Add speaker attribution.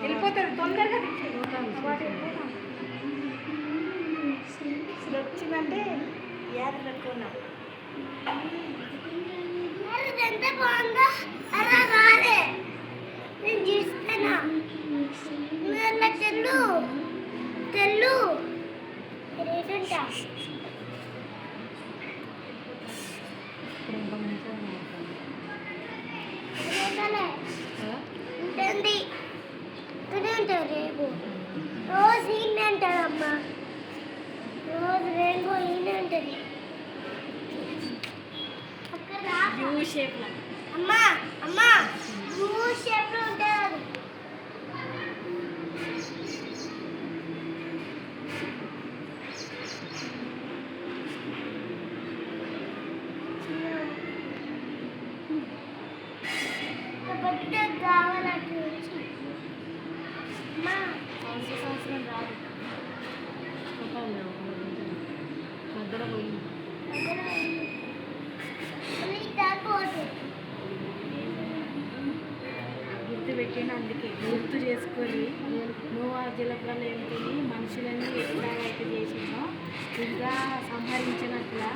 Speaker 1: వెళ్ళిపోతుంది తొందరగా వచ్చిందంటే యాద పెట్టుకున్నాం.
Speaker 2: ఎంత బాగుందో అలా రాలే నేను చూస్తానా తెల్లు తెల్లు రేటంటా ఉంటుంది ఉంటావు రేపు రోజు ఈయన అంటాడమ్మా రోజు రేపు ఈయన ఉంటుంది
Speaker 1: యూ షేప్లో.
Speaker 2: అమ్మా అమ్మా యూ షేప్లో ఉంటుంది అది. పెద్ద కావాలంటే అమ్మా
Speaker 1: సంవత్సరం రాదు మధ్యలో పోయింది. గుర్తు పెట్టిన అందుకే గుర్తు చేసుకొని నువ్వు ఆ జలప్రాలు ఏంటి మనుషులన్నీ ఎట్లా అయితే చేసినో ఇంకా సంహరించినట్లా